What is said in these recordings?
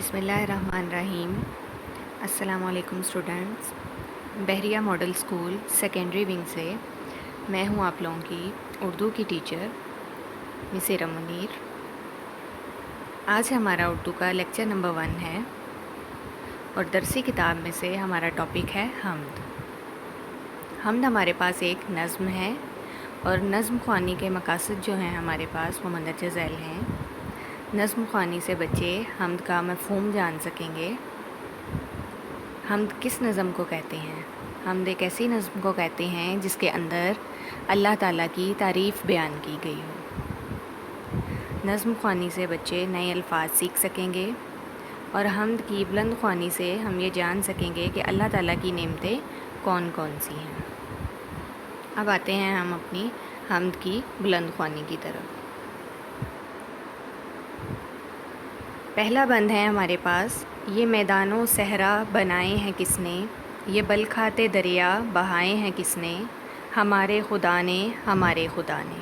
بسم اللہ الرحمن الرحیم۔ السلام علیکم اسٹوڈنٹس، بحریہ ماڈل اسکول سیکنڈری ونگ سے میں ہوں آپ لوگوں کی اردو کی ٹیچر مس ارم منیر۔ آج ہمارا اردو کا لیکچر نمبر 1 ہے اور درسی کتاب میں سے ہمارا ٹاپک ہے حمد۔ حمد ہمارے پاس ایک نظم ہے اور نظم خوانی کے مقاصد جو ہیں ہمارے پاس وہ مندرجہ ذیل ہیں۔ نظم خوانی سے بچے حمد کا مفہوم جان سکیں گے۔ حمد کس نظم کو کہتے ہیں؟ حمد ایک ایسی نظم کو کہتے ہیں جس کے اندر اللہ تعالیٰ کی تعریف بیان کی گئی ہو۔ نظم خوانی سے بچے نئے الفاظ سیکھ سکیں گے اور حمد کی بلند خوانی سے ہم یہ جان سکیں گے کہ اللہ تعالیٰ کی نعمتیں کون کون سی ہیں۔ اب آتے ہیں ہم اپنی حمد کی بلند خوانی کی طرف۔ پہلا بند ہے ہمارے پاس، یہ میدانوں صحرا بنائے ہیں کس نے، یہ بلکھاتے دریا بہائے ہیں کس نے، ہمارے خدا نے ہمارے خدا نے۔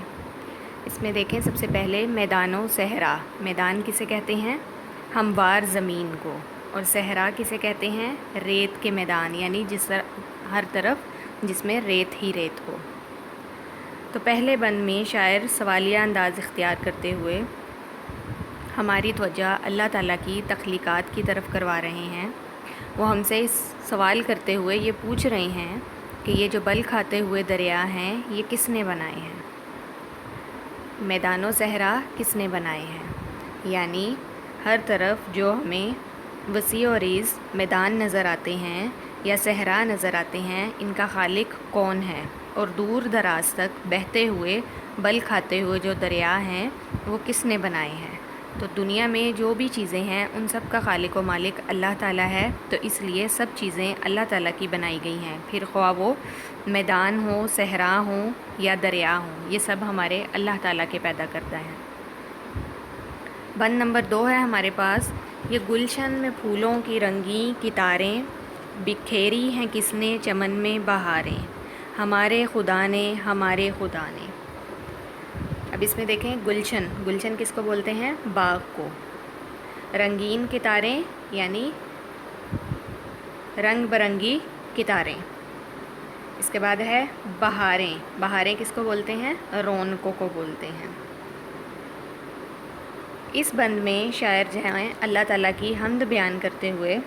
اس میں دیکھیں سب سے پہلے میدانوں صحرا، میدان کسے کہتے ہیں؟ ہموار زمین کو، اور صحرا کسے کہتے ہیں؟ ریت کے میدان، یعنی ہر طرف جس میں ریت ہی ریت ہو۔ تو پہلے بند میں شاعر سوالیہ انداز اختیار کرتے ہوئے ہماری توجہ اللہ تعالیٰ کی تخلیقات کی طرف کروا رہے ہیں۔ وہ ہم سے سوال کرتے ہوئے یہ پوچھ رہے ہیں کہ یہ جو بل کھاتے ہوئے دریا ہیں یہ کس نے بنائے ہیں؟ میدان و صحرا کس نے بنائے ہیں؟ یعنی ہر طرف جو ہمیں وسیع و عریض میدان نظر آتے ہیں یا صحرا نظر آتے ہیں، ان کا خالق کون ہے؟ اور دور دراز تک بہتے ہوئے بل کھاتے ہوئے جو دریا ہیں وہ کس نے بنائے ہیں؟ تو دنیا میں جو بھی چیزیں ہیں ان سب کا خالق و مالک اللہ تعالیٰ ہے، تو اس لیے سب چیزیں اللہ تعالیٰ کی بنائی گئی ہیں، پھر خواہ وہ میدان ہو، صحرا ہوں یا دریا ہوں، یہ سب ہمارے اللہ تعالیٰ کے پیدا کرتا ہے۔ بند نمبر 2 ہے ہمارے پاس، یہ گلشن میں پھولوں کی رنگیں کتاریں بکھیری ہیں کس نے چمن میں بہاریں، ہمارے خدا نے ہمارے خدا نے۔ اب اس میں دیکھیں گلشن، گلشن کس کو بولتے ہیں؟ باغ کو۔ رنگین کتاریں یعنی رنگ برنگی کتاریں۔ اس کے بعد ہے بہاریں، بہاریں کس کو بولتے ہیں؟ رونقوں کو بولتے ہیں۔ اس بند میں شاعر جو ہیں اللہ تعالیٰ کی حمد بیان کرتے ہوئے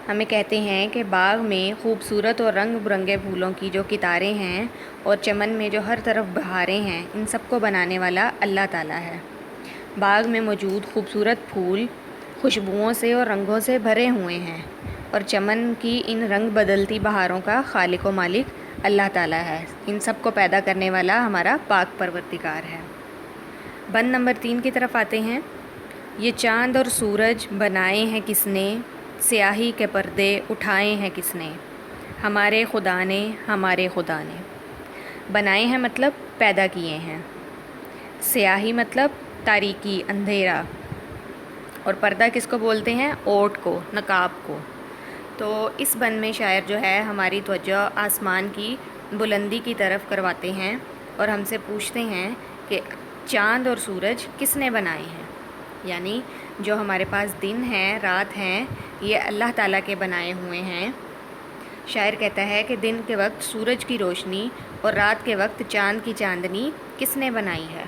ہمیں کہتے ہیں کہ باغ میں خوبصورت اور رنگ برنگے پھولوں کی جو کتاریں ہیں اور چمن میں جو ہر طرف بہاریں ہیں، ان سب کو بنانے والا اللہ تعالیٰ ہے۔ باغ میں موجود خوبصورت پھول خوشبوؤں سے اور رنگوں سے بھرے ہوئے ہیں اور چمن کی ان رنگ بدلتی بہاروں کا خالق و مالک اللہ تعالیٰ ہے۔ ان سب کو پیدا کرنے والا ہمارا پاک پروردگار ہے۔ بند نمبر 3 کی طرف آتے ہیں، یہ چاند اور سورج بنائے ہیں کس نے، سیاہی کے پردے اٹھائے ہیں کس نے، ہمارے خدا نے ہمارے خدا نے۔ بنائے ہیں مطلب پیدا کیے ہیں، سیاہی مطلب تاریکی اندھیرا، اور پردہ کس کو بولتے ہیں؟ اوٹ کو، نقاب کو۔ تو اس بند میں شاعر جو ہے ہماری توجہ آسمان کی بلندی کی طرف کرواتے ہیں اور ہم سے پوچھتے ہیں کہ چاند اور سورج کس نے بنائے ہیں؟ یعنی جو ہمارے پاس دن ہیں، رات ہیں، یہ اللہ تعالیٰ کے بنائے ہوئے ہیں۔ شاعر کہتا ہے کہ دن کے وقت سورج کی روشنی اور رات کے وقت چاند کی چاندنی کس نے بنائی ہے؟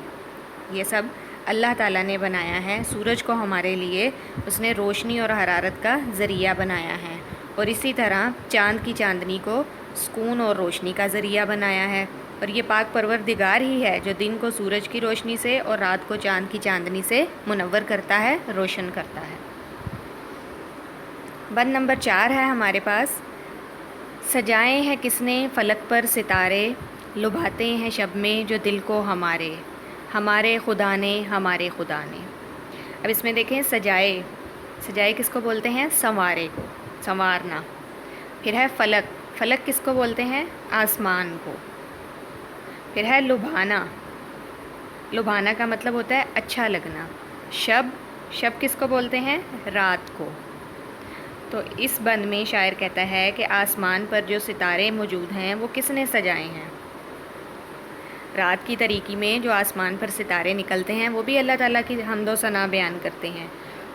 یہ سب اللہ تعالیٰ نے بنایا ہے۔ سورج کو ہمارے لیے اس نے روشنی اور حرارت کا ذریعہ بنایا ہے، اور اسی طرح چاند کی چاندنی کو سکون اور روشنی کا ذریعہ بنایا ہے، اور یہ پاک پروردگار ہی ہے جو دن کو سورج کی روشنی سے اور رات کو چاند کی چاندنی سے منور کرتا ہے، روشن کرتا ہے۔ بند نمبر 4 ہے ہمارے پاس، سجائے ہیں کس نے فلک پر ستارے، لبھاتے ہیں شب میں جو دل کو ہمارے، ہمارے خدا نے ہمارے خدا نے۔ اب اس میں دیکھیں سجائے، سجائے کس کو بولتے ہیں؟ سنوارے کو، سنوارنا۔ پھر ہے فلک، فلک کس کو بولتے ہیں؟ آسمان کو۔ پھر ہے لبھانا، لبھانا کا مطلب ہوتا ہے اچھا لگنا۔ شب، شب کس کو بولتے ہیں؟ رات کو۔ تو اس بند میں شاعر کہتا ہے کہ آسمان پر جو ستارے موجود ہیں وہ کس نے سجائے ہیں؟ رات کی تاریکی میں جو آسمان پر ستارے نکلتے ہیں وہ بھی اللہ تعالیٰ کی حمد و ثنا بیان کرتے ہیں،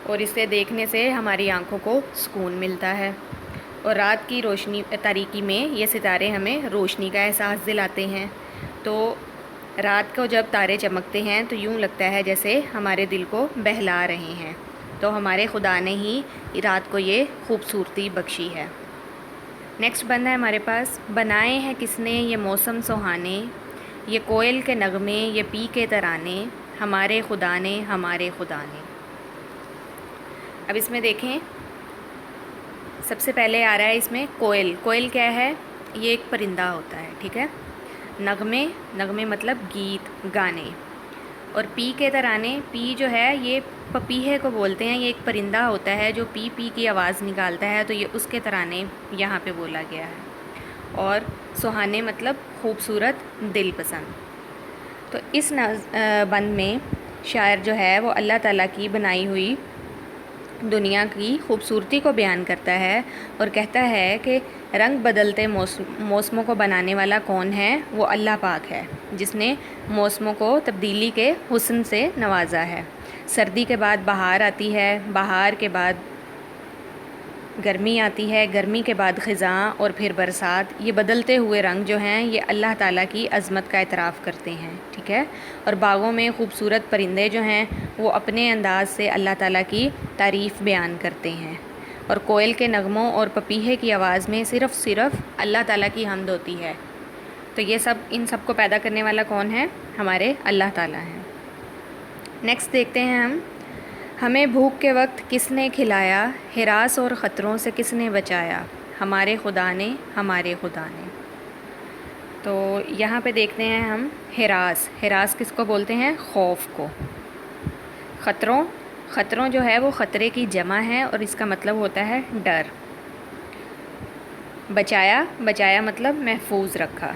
اور اسے دیکھنے سے ہماری آنکھوں کو سکون ملتا ہے، اور رات کی روشنی تاریکی میں یہ ستارے ہمیں روشنی کا احساس دلاتے ہیں۔ تو رات کو جب تارے چمکتے ہیں تو یوں لگتا ہے جیسے ہمارے دل کو بہلا رہے ہیں۔ تو ہمارے خدا نے ہی رات کو یہ خوبصورتی بخشی ہے۔ نیکسٹ بند ہے ہمارے پاس، بنائے ہیں کس نے یہ موسم سہانے، یہ کوئل کے نغمے یہ پی کے ترانے، ہمارے خدا نے ہمارے خدا نے۔ اب اس میں دیکھیں، سب سے پہلے آ رہا ہے اس میں کوئل۔ کوئل کیا ہے؟ یہ ایک پرندہ ہوتا ہے، ٹھیک ہے۔ نغمے، نغمے مطلب گیت، گانے، اور پی کے ترانے، پی جو ہے یہ پپیہے کو بولتے ہیں، یہ ایک پرندہ ہوتا ہے جو پی پی کی آواز نکالتا ہے، تو یہ اس کے ترانے یہاں پہ بولا گیا ہے۔ اور سہانے مطلب خوبصورت، دل پسند۔ تو اس بند میں شاعر جو ہے وہ اللہ تعالیٰ کی بنائی ہوئی دنیا کی خوبصورتی کو بیان کرتا ہے، اور کہتا ہے کہ رنگ بدلتے موسموں کو بنانے والا کون ہے؟ وہ اللہ پاک ہے، جس نے موسموں کو تبدیلی کے حسن سے نوازا ہے۔ سردی کے بعد بہار آتی ہے، بہار کے بعد گرمی آتی ہے، گرمی کے بعد خزاں، اور پھر برسات۔ یہ بدلتے ہوئے رنگ جو ہیں یہ اللہ تعالیٰ کی عظمت کا اعتراف کرتے ہیں، ٹھیک ہے۔ اور باغوں میں خوبصورت پرندے جو ہیں وہ اپنے انداز سے اللہ تعالیٰ کی تعریف بیان کرتے ہیں، اور کوئل کے نغموں اور پپیہے کی آواز میں صرف اللہ تعالیٰ کی حمد ہوتی ہے۔ تو یہ سب، ان سب کو پیدا کرنے والا کون ہے؟ ہمارے اللہ تعالیٰ ہیں۔ نیکسٹ دیکھتے ہیں ہمیں بھوک کے وقت کس نے کھلایا، ہراس اور خطروں سے کس نے بچایا، ہمارے خدا نے ہمارے خدا نے۔ تو یہاں پہ دیکھتے ہیں ہم ہراس۔ ہراس کس کو بولتے ہیں؟ خوف کو۔ خطروں جو ہے وہ خطرے کی جمع ہے، اور اس کا مطلب ہوتا ہے ڈر۔ بچایا مطلب محفوظ رکھا۔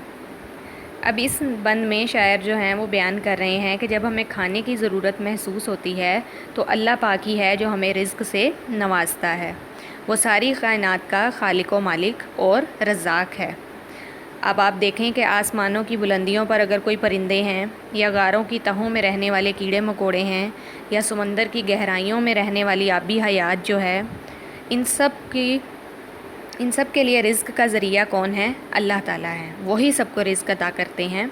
اب اس بند میں شاعر جو ہیں وہ بیان کر رہے ہیں کہ جب ہمیں کھانے کی ضرورت محسوس ہوتی ہے تو اللہ پاک ہی ہے جو ہمیں رزق سے نوازتا ہے۔ وہ ساری کائنات کا خالق و مالک اور رزاق ہے۔ اب آپ دیکھیں کہ آسمانوں کی بلندیوں پر اگر کوئی پرندے ہیں، یا غاروں کی تہوں میں رہنے والے کیڑے مکوڑے ہیں، یا سمندر کی گہرائیوں میں رہنے والی آبی حیات جو ہے، ان سب کے لیے رزق کا ذریعہ کون ہے؟ اللہ تعالیٰ ہے۔ وہی سب کو رزق عطا کرتے ہیں،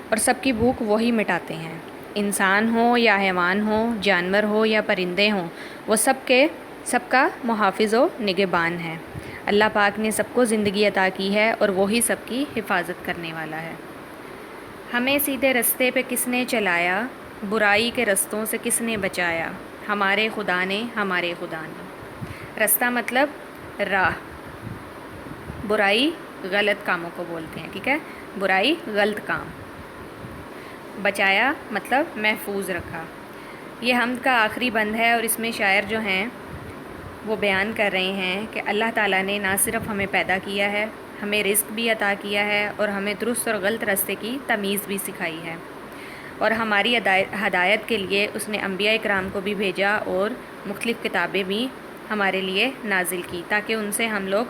اور سب کی بھوک وہی مٹاتے ہیں۔ انسان ہو یا حیوان ہو، جانور ہو یا پرندے ہوں، وہ سب کا محافظ و نگہبان ہے۔ اللہ پاک نے سب کو زندگی عطا کی ہے، اور وہی سب کی حفاظت کرنے والا ہے۔ ہمیں سیدھے رستے پہ کس نے چلایا، برائی کے رستوں سے کس نے بچایا، ہمارے خدا نے ہمارے خدا نے۔ رستہ مطلب راہ، برائی غلط کاموں کو بولتے ہیں، ٹھیک ہے، برائی غلط کام۔ بچایا مطلب محفوظ رکھا۔ یہ حمد کا آخری بند ہے، اور اس میں شاعر جو ہیں وہ بیان کر رہے ہیں کہ اللہ تعالیٰ نے نہ صرف ہمیں پیدا کیا ہے، ہمیں رزق بھی عطا کیا ہے، اور ہمیں درست اور غلط راستے کی تمیز بھی سکھائی ہے، اور ہماری ہدایت کے لیے اس نے انبیاء اکرام کو بھی بھیجا، اور مختلف کتابیں بھی ہمارے لیے نازل کی، تاکہ ان سے ہم لوگ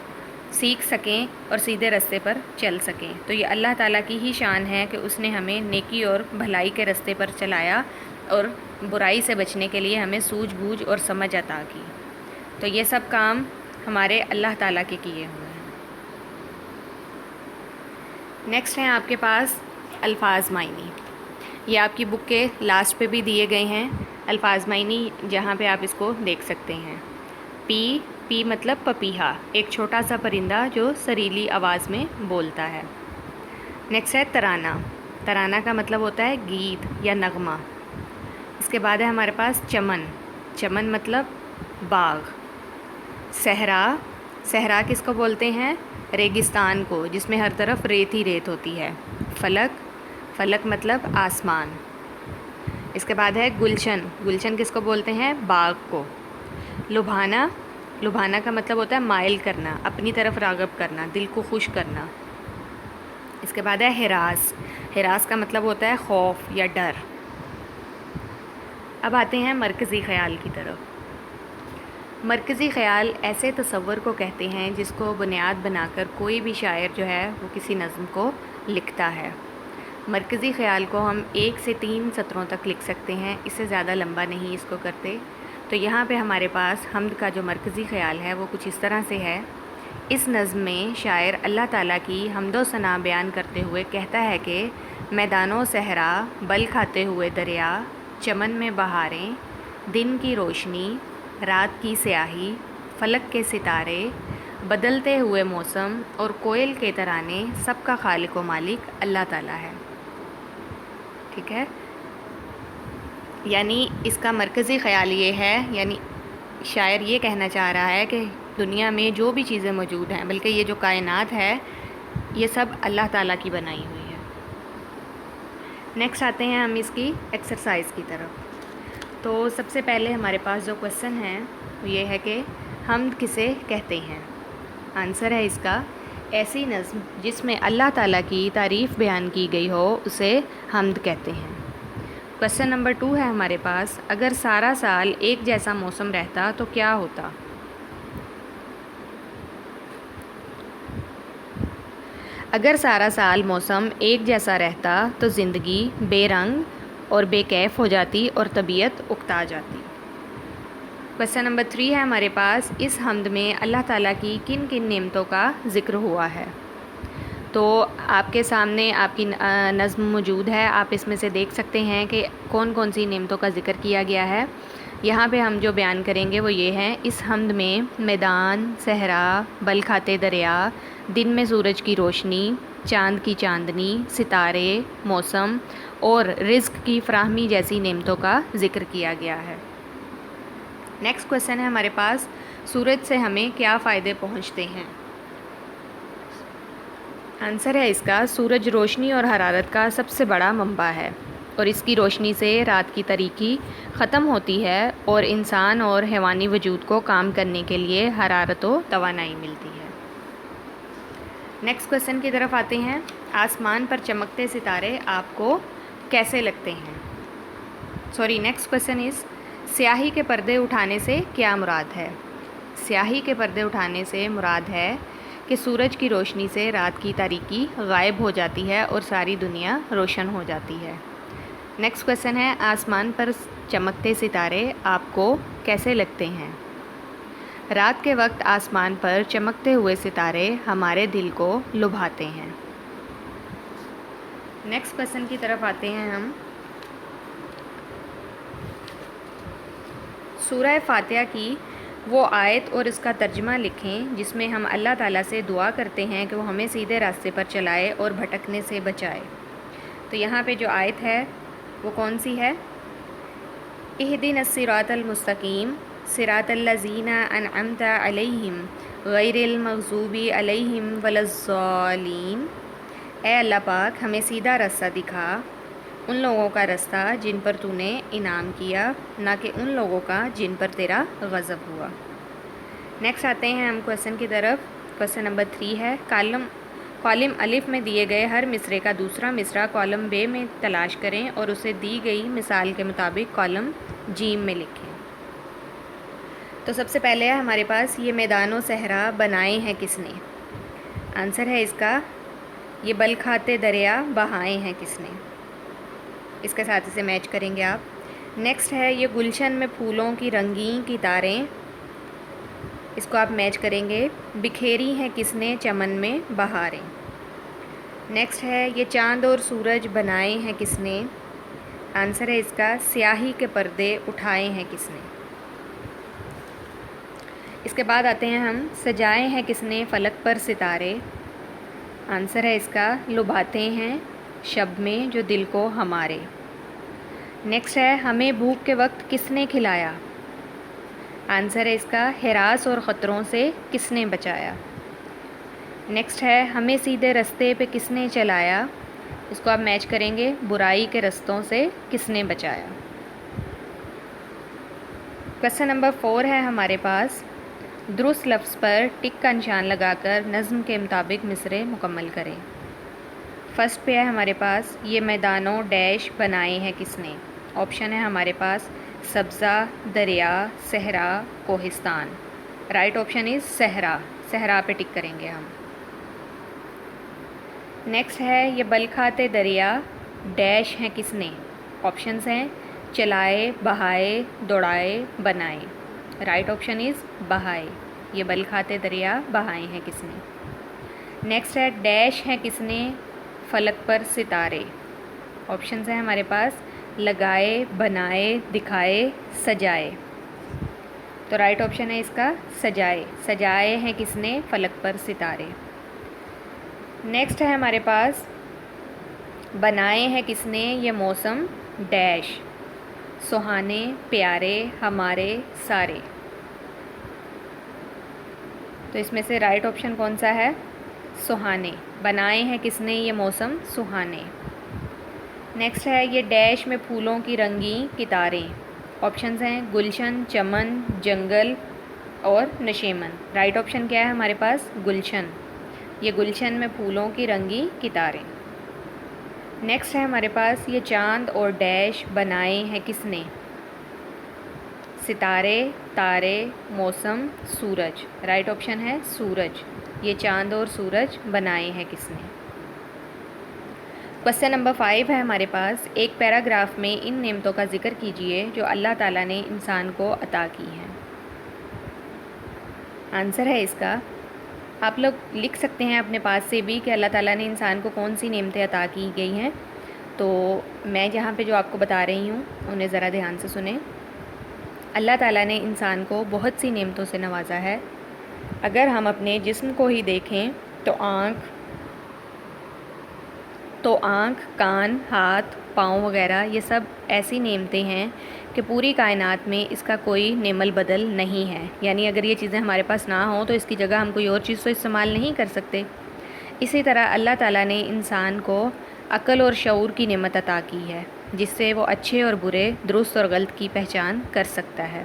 سیکھ سکیں اور سیدھے راستے پر چل سکیں۔ تو یہ اللہ تعالیٰ کی ہی شان ہے کہ اس نے ہمیں نیکی اور بھلائی کے راستے پر چلایا، اور برائی سے بچنے کے لیے ہمیں سوجھ بوجھ اور سمجھ عطا کی۔ تو یہ سب کام ہمارے اللہ تعالیٰ کے کیے ہوئے ہیں۔ نیکسٹ ہیں آپ کے پاس الفاظ معنی۔ یہ آپ کی بک کے لاسٹ پہ بھی دیے گئے ہیں الفاظ معنی، جہاں پہ آپ اس کو دیکھ سکتے ہیں۔ پی مطلب پپیہا، ایک چھوٹا سا پرندہ جو سریلی آواز میں بولتا ہے۔ نیکسٹ ہے ترانہ۔ ترانہ کا مطلب ہوتا ہے گیت یا نغمہ۔ اس کے بعد ہے ہمارے پاس چمن۔ چمن مطلب باغ۔ صحرا کس کو بولتے ہیں؟ ریگستان کو، جس میں ہر طرف ریت ہی ریت ہوتی ہے۔ فلک مطلب آسمان۔ اس کے بعد ہے گلشن کس کو بولتے ہیں؟ باغ کو۔ لبھانا کا مطلب ہوتا ہے مائل کرنا، اپنی طرف راغب کرنا، دل کو خوش کرنا۔ اس کے بعد ہے ہراس کا مطلب ہوتا ہے خوف یا ڈر۔ اب آتے ہیں مرکزی خیال کی طرف۔ مرکزی خیال ایسے تصور کو کہتے ہیں جس کو بنیاد بنا کر کوئی بھی شاعر جو ہے وہ کسی نظم کو لکھتا ہے۔ مرکزی خیال کو ہم 1 سے 3 سطروں تک لکھ سکتے ہیں، اس سے زیادہ لمبا نہیں اس کو کرتے۔ تو یہاں پہ ہمارے پاس حمد کا جو مرکزی خیال ہے وہ کچھ اس طرح سے ہے۔ اس نظم میں شاعر اللہ تعالیٰ کی حمد و ثنا بیان کرتے ہوئے کہتا ہے کہ میدان و صحرا، بل کھاتے ہوئے دریا، چمن میں بہاریں، دن کی روشنی، رات کی سیاہی، فلک کے ستارے، بدلتے ہوئے موسم اور کوئل کے ترانے، سب کا خالق و مالک اللہ تعالیٰ ہے۔ ٹھیک ہے، یعنی اس کا مرکزی خیال یہ ہے، یعنی شاعر یہ کہنا چاہ رہا ہے کہ دنیا میں جو بھی چیزیں موجود ہیں، بلکہ یہ جو کائنات ہے، یہ سب اللہ تعالیٰ کی بنائی ہوئی ہے۔ نیکسٹ آتے ہیں ہم اس کی ایکسرسائز کی طرف۔ تو سب سے پہلے ہمارے پاس جو کویسچن ہے وہ یہ ہے کہ حمد کسے کہتے ہیں؟ آنسر ہے اس کا، ایسی نظم جس میں اللہ تعالیٰ کی تعریف بیان کی گئی ہو اسے حمد کہتے ہیں۔ کویسچن نمبر 2 ہے ہمارے پاس، اگر سارا سال ایک جیسا موسم رہتا تو کیا ہوتا؟ اگر سارا سال موسم ایک جیسا رہتا تو زندگی بے رنگ اور بے کیف ہو جاتی اور طبیعت اکتا جاتی۔ کویسچن نمبر 3 ہے ہمارے پاس، اس حمد میں اللہ تعالیٰ کی کن کن نعمتوں کا ذکر ہوا ہے؟ تو آپ کے سامنے آپ کی نظم موجود ہے، آپ اس میں سے دیکھ سکتے ہیں کہ کون کون سی نعمتوں کا ذکر کیا گیا ہے۔ یہاں پہ ہم جو بیان کریں گے وہ یہ ہے، اس حمد میں میدان، صحرا، بل کھاتے دریا، دن میں سورج کی روشنی، چاند کی چاندنی، ستارے، موسم اور رزق کی فراہمی جیسی نعمتوں کا ذکر کیا گیا ہے۔ نیکسٹ کویسچن ہے ہمارے پاس، سورج سے ہمیں کیا فائدے پہنچتے ہیں؟ آنسر ہے اس کا، سورج روشنی اور حرارت کا سب سے بڑا منبع ہے اور اس کی روشنی سے رات کی تاریکی ختم ہوتی ہے اور انسان اور حیوانی وجود کو کام کرنے کے لیے حرارت و توانائی ملتی ہے۔ نیکسٹ کویسچن کی طرف آتے ہیں، آسمان پر چمکتے ستارے آپ کو کیسے لگتے ہیں؟ نیکسٹ کویسچن از، سیاہی کے پردے اٹھانے سے کیا مراد ہے؟ سیاہی کے پردے اٹھانے سے مراد ہے کہ سورج کی روشنی سے رات کی تاریکی غائب ہو جاتی ہے اور ساری دنیا روشن ہو جاتی ہے۔ نیکسٹ کویسچن ہے، آسمان پر چمکتے ستارے آپ کو کیسے لگتے ہیں؟ رات کے وقت آسمان پر چمکتے ہوئے ستارے ہمارے دل کو لبھاتے ہیں۔ نیکسٹ کویسچن کی طرف آتے ہیں ہم، سورہ فاتحہ کی وہ آیت اور اس کا ترجمہ لکھیں جس میں ہم اللہ تعالیٰ سے دعا کرتے ہیں کہ وہ ہمیں سیدھے راستے پر چلائے اور بھٹکنے سے بچائے۔ تو یہاں پہ جو آیت ہے وہ کون سی ہے؟ اہدنا الصراط المستقیم صراط الذین انعمت علیہم غیر المغضوب علیہم ولا الضالین۔ اے اللہ پاک ہمیں سیدھا راستہ دکھا، ان لوگوں کا راستہ جن پر تو نے انعام کیا، نہ کہ ان لوگوں کا جن پر تیرا غضب ہوا۔ نیکسٹ آتے ہیں ہم کویسچن کی طرف۔ کویسچن نمبر 3 ہے، کالم الف میں دیے گئے ہر مصرے کا دوسرا مصرع کالم بے میں تلاش کریں اور اسے دی گئی مثال کے مطابق کالم جیم میں لکھیں۔ تو سب سے پہلے ہے ہمارے پاس، یہ میدان و صحرا بنائے ہیں کس نے؟ آنسر ہے اس کا، یہ بل کھاتے دریا بہائے ہیں کس نے؟ اس کے ساتھ اسے میچ کریں گے آپ۔ نیکسٹ ہے، یہ گلشن میں پھولوں کی رنگین کی تاریں، اس کو آپ میچ کریں گے، بکھیری ہیں کس نے چمن میں بہاریں۔ نیکسٹ ہے، یہ چاند اور سورج بنائے ہیں کس نے؟ آنسر ہے اس کا، سیاہی کے پردے اٹھائے ہیں کس نے؟ اس کے بعد آتے ہیں ہم، سجائے ہیں کس نے فلک پر ستارے؟ آنسر ہے اس کا، لبھاتے ہیں شب میں جو دل کو ہمارے۔ نیکسٹ ہے، ہمیں بھوک کے وقت کس نے کھلایا؟ آنسر ہے اس کا، ہراس اور خطروں سے کس نے بچایا۔ نیکسٹ ہے، ہمیں سیدھے رستے پہ کس نے چلایا؟ اس کو آپ میچ کریں گے، برائی کے رستوں سے کس نے بچایا۔ کویسچن نمبر 4 ہے ہمارے پاس، درست لفظ پر ٹک کا نشان لگا کر نظم کے مطابق مصرے مکمل کریں۔ فرسٹ پہ ہے ہمارے پاس، یہ میدانوں ڈیش بنائے ہیں کس نے؟ آپشن ہے ہمارے پاس سبزہ، دریا، صحرا، کوہستان۔ رائٹ آپشن از صحرا، صحرا پہ ٹک کریں گے ہم۔ نیکسٹ ہے، یہ بل کھاتے دریا ڈیش ہیں کس نے؟ آپشنز ہیں چلائے، بہائے، دوڑائے، بنائے. رائٹ آپشن از بہائے. یہ بل کھاتے دریا بہائے ہیں کس نے. نیکسٹ ہے ڈیش ہیں کس نے فلک پر ستارے. آپشنز ہیں ہمارے پاس لگائے، بنائے، دکھائے، سجائے. تو رائٹ آپشن ہے اس کا سجائے. سجائے ہیں کس نے فلک پر ستارے. نیکسٹ ہے ہمارے پاس بنائے ہیں کس نے یہ موسم ڈیش. سہانے، پیارے، ہمارے، سارے. تو اس میں سے رائٹ آپشن کون سا ہے؟ سہانے. بنائے ہیں کس نے یہ موسم سہانے. نیکسٹ ہے یہ ڈیش میں پھولوں کی رنگیں کتاریں. آپشنز ہیں گلشن، چمن، جنگل اور نشیمن. رائٹ آپشن کیا ہے ہمارے پاس؟ گلشن. یہ گلشن میں پھولوں کی رنگیں کتاریں. نیکسٹ ہے ہمارے پاس یہ چاند اور ڈیش بنائے ہیں کس نے. ستارے، تارے، موسم، سورج. رائٹ آپشن ہے سورج. یہ چاند اور سورج بنائے ہیں کس نے. کوسچن نمبر 5 ہے ہمارے پاس ایک پیراگراف میں ان نعمتوں کا ذکر کیجیے جو اللہ تعالیٰ نے انسان کو عطا کی ہیں. آنسر ہے اس کا آپ لوگ لکھ سکتے ہیں اپنے پاس سے بھی کہ اللہ تعالیٰ نے انسان کو کون سی نعمتیں عطا کی گئی ہیں. تو میں جہاں پہ جو آپ کو بتا رہی ہوں انہیں ذرا دھیان سے سنیں. اللہ تعالیٰ نے انسان کو بہت سی نعمتوں سے نوازا ہے. اگر ہم اپنے جسم کو ہی دیکھیں تو آنکھ، کان، ہاتھ، پاؤں وغیرہ یہ سب ایسی نعمتیں ہیں کہ پوری کائنات میں اس کا کوئی نعم البدل نہیں ہے. یعنی اگر یہ چیزیں ہمارے پاس نہ ہوں تو اس کی جگہ ہم کوئی اور چیز تو استعمال نہیں کر سکتے. اسی طرح اللہ تعالیٰ نے انسان کو عقل اور شعور کی نعمت عطا کی ہے جس سے وہ اچھے اور برے، درست اور غلط کی پہچان کر سکتا ہے.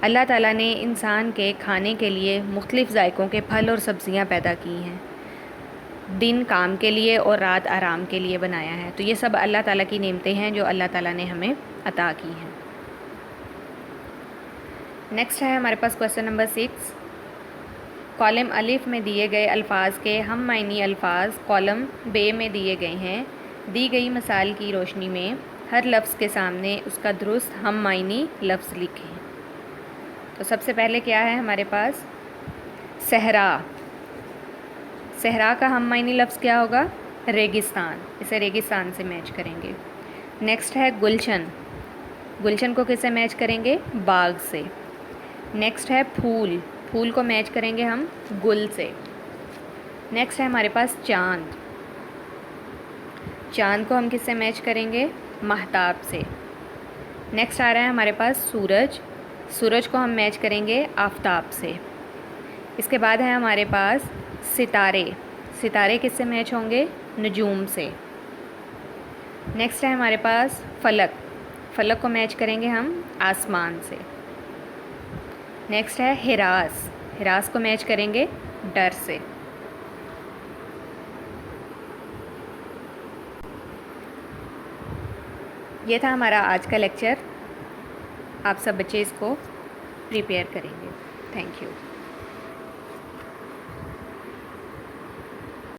اللہ تعالیٰ نے انسان کے کھانے کے لیے مختلف ذائقوں کے پھل اور سبزیاں پیدا کی ہیں. دن کام کے لیے اور رات آرام کے لیے بنایا ہے. تو یہ سب اللہ تعالیٰ کی نعمتیں ہیں جو اللہ تعالیٰ نے ہمیں عطا کی ہیں. نیکسٹ ہے ہمارے پاس کوسچن نمبر 6. کالم الف میں دیے گئے الفاظ کے ہم معنی الفاظ کالم بے میں دیے گئے ہیں. دی گئی مثال کی روشنی میں ہر لفظ کے سامنے اس کا درست ہم معنی لفظ لکھیں. تو سب سے پہلے کیا ہے ہمارے پاس؟ صحرا. صحرا کا ہم معنی لفظ کیا ہوگا؟ ریگستان. اسے ریگستان سے میچ کریں گے. نیکسٹ ہے گلشن. گلشن کو کس سے میچ کریں گے؟ باغ سے. نیکسٹ ہے پھول. پھول کو میچ کریں گے ہم گل سے. نیکسٹ ہے ہمارے پاس چاند. چاند کو ہم کس سے میچ کریں گے؟ مہتاب سے. نیکسٹ آ رہا ہے ہمارے پاس سورج. سورج کو ہم میچ کریں گے آفتاب سے. اس کے بعد ہے ہمارے پاس ستارے. ستارے کس سے میچ ہوں گے؟ نجوم سے. نیکسٹ ہے ہمارے پاس فلک. فلک کو میچ کریں گے ہم آسمان سے. نیکسٹ ہے ہراس. ہراس کو میچ کریں گے ڈر سے. یہ تھا ہمارا آج کا لیکچر. آپ سب بچے اس کو پریپیئر کریں گے. Thank you.